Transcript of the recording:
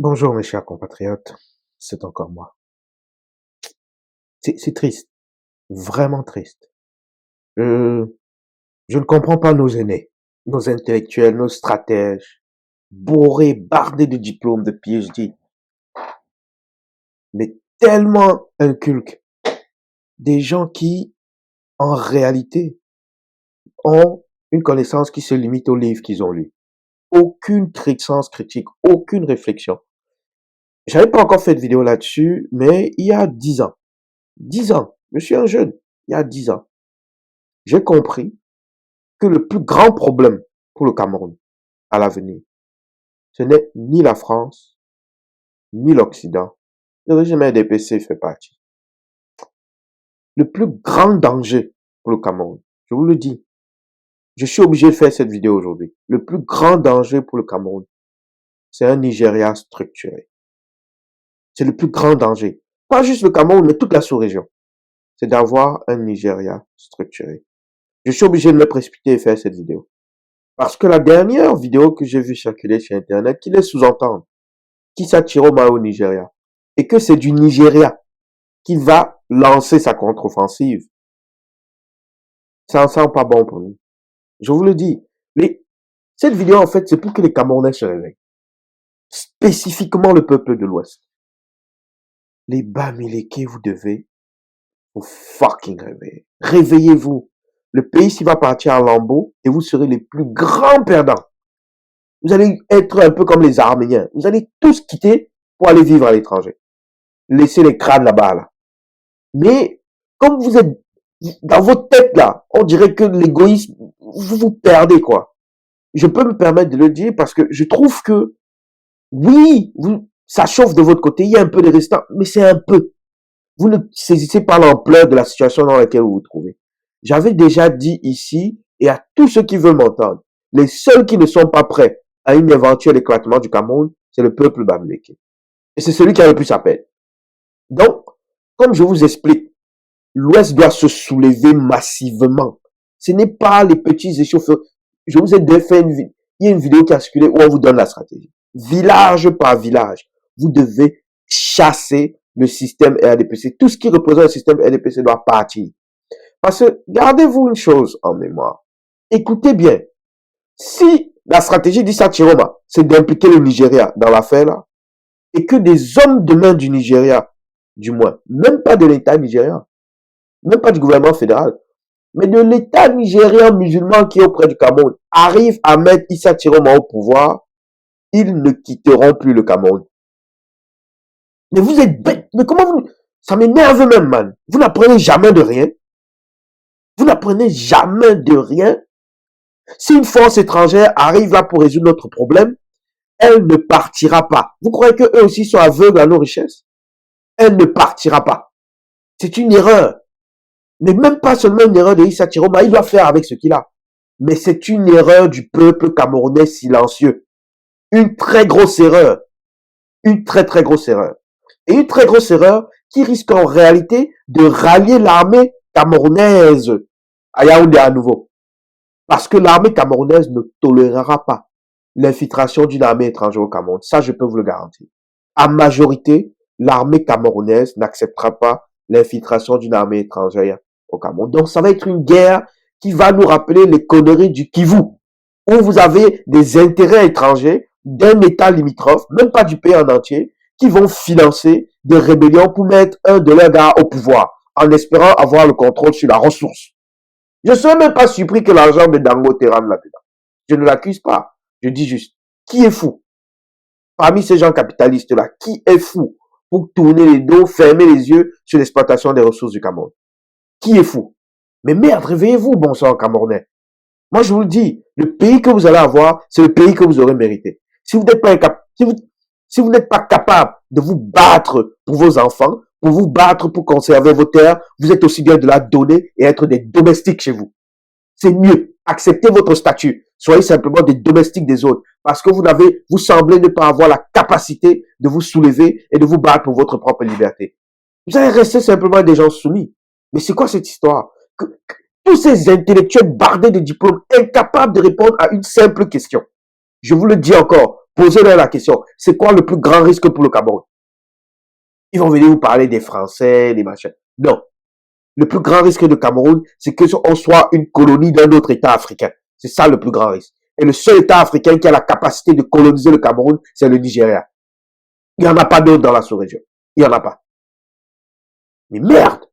Bonjour mes chers compatriotes, c'est encore moi. C'est triste, vraiment triste. Je, je ne comprends pas nos aînés, nos intellectuels, nos stratèges, bourrés, bardés de diplômes, de PhD, mais tellement inculques. Des gens qui, en réalité, ont une connaissance qui se limite aux livres qu'ils ont lus. Aucune sens critique, aucune réflexion. J'avais pas encore fait de vidéo là-dessus, mais il y a 10 ans, je suis un jeune, il y a 10 ans, j'ai compris que le plus grand problème pour le Cameroun à l'avenir, ce n'est ni la France, ni l'Occident. Le régime RDPC fait partie. Le plus grand danger pour le Cameroun, je vous le dis, je suis obligé de faire cette vidéo aujourd'hui. Le plus grand danger pour le Cameroun, c'est un Nigeria structuré. C'est le plus grand danger. Pas juste le Cameroun, mais toute la sous-région. C'est d'avoir un Nigeria structuré. Je suis obligé de me précipiter et faire cette vidéo. Parce que la dernière vidéo que j'ai vue circuler sur Internet, qui laisse sous-entendre qu'Issa Chiroma au Nigeria, et que c'est du Nigeria qui va lancer sa contre-offensive, ça ne sent pas bon pour nous. Je vous le dis, cette vidéo, en fait, c'est pour que les Camerounais se réveillent. Spécifiquement le peuple de l'Ouest. Les Bamileke, vous devez vous fucking réveiller. Réveillez-vous. Le pays s'y va partir en lambeaux et vous serez les plus grands perdants. Vous allez être un peu comme les Arméniens. Vous allez tous quitter pour aller vivre à l'étranger. Laissez les crânes là-bas, là. Mais, comme vous êtes dans votre tête, là, on dirait que l'égoïsme, vous vous perdez, quoi. Je peux me permettre de le dire parce que je trouve que, oui, ça chauffe de votre côté, il y a un peu de restants, mais c'est un peu. Vous ne saisissez pas l'ampleur de la situation dans laquelle vous vous trouvez. J'avais déjà dit ici, et à tous ceux qui veulent m'entendre, les seuls qui ne sont pas prêts à un éventuel éclatement du Cameroun, c'est le peuple bamileke. Et c'est celui qui a le plus à perdre. Donc, comme je vous explique, l'Ouest doit se soulever massivement. Ce n'est pas les petits échauffeurs. Je vous ai déjà fait il y a une vidéo qui a circulé où on vous donne la stratégie. Village par village, vous devez chasser le système RDPC. Tout ce qui représente le système RDPC doit partir. Parce que, gardez-vous une chose en mémoire. Écoutez bien. Si la stratégie d'Issa Chiroma, c'est d'impliquer le Nigeria dans l'affaire là, et que des hommes de main du Nigeria, du moins, même pas de l'État nigérian, même pas du gouvernement fédéral, mais de l'État nigérien musulman qui est auprès du Cameroun, arrivent à mettre Issa Chiroma au pouvoir, ils ne quitteront plus le Cameroun. Mais vous êtes bête. Mais comment vous... Ça m'énerve même, man. Vous n'apprenez jamais de rien. Vous n'apprenez jamais de rien. Si une force étrangère arrive là pour résoudre notre problème, elle ne partira pas. Vous croyez qu'eux aussi sont aveugles à nos richesses? Elle ne partira pas. C'est une erreur. Mais même pas seulement une erreur de Issa Chiroma, il doit faire avec ce qu'il a. Mais c'est une erreur du peuple camerounais silencieux. Une très grosse erreur. Une très très grosse erreur. Et une très grosse erreur qui risque en réalité de rallier l'armée camerounaise à Yaoundé à nouveau. Parce que l'armée camerounaise ne tolérera pas l'infiltration d'une armée étrangère au Cameroun. Ça, je peux vous le garantir. À majorité, l'armée camerounaise n'acceptera pas l'infiltration d'une armée étrangère au Cameroun. Donc, ça va être une guerre qui va nous rappeler les conneries du Kivu, où vous avez des intérêts étrangers d'un État limitrophe, même pas du pays en entier, qui vont financer des rébellions pour mettre un de leurs gars au pouvoir, en espérant avoir le contrôle sur la ressource. Je ne serais même pas surpris que l'argent de Dangote rentre là-dedans. Je ne l'accuse pas. Je dis juste, qui est fou? Parmi ces gens capitalistes-là, qui est fou pour tourner les dos, fermer les yeux sur l'exploitation des ressources du Cameroun? Qui est fou? Mais merde, réveillez-vous, bon sang Camerounais. Moi, je vous le dis, le pays que vous allez avoir, c'est le pays que vous aurez mérité. Si vous n'êtes pas si vous n'êtes pas capable de vous battre pour vos enfants, pour vous battre pour conserver vos terres, vous êtes aussi bien de la donner et être des domestiques chez vous. C'est mieux. Acceptez votre statut. Soyez simplement des domestiques des autres. Parce que vous semblez ne pas avoir la capacité de vous soulever et de vous battre pour votre propre liberté. Vous allez rester simplement des gens soumis. Mais c'est quoi cette histoire? Tous ces intellectuels bardés de diplômes, incapables de répondre à une simple question. Je vous le dis encore, Posez-leur la question. C'est quoi le plus grand risque pour le Cameroun? Ils vont venir vous parler des Français, des machins. Non. Le plus grand risque du Cameroun, c'est que on soit une colonie d'un autre État africain. C'est ça le plus grand risque. Et le seul État africain qui a la capacité de coloniser le Cameroun, c'est le Nigeria. Il n'y en a pas d'autre dans la sous-région. Il n'y en a pas. Mais merde!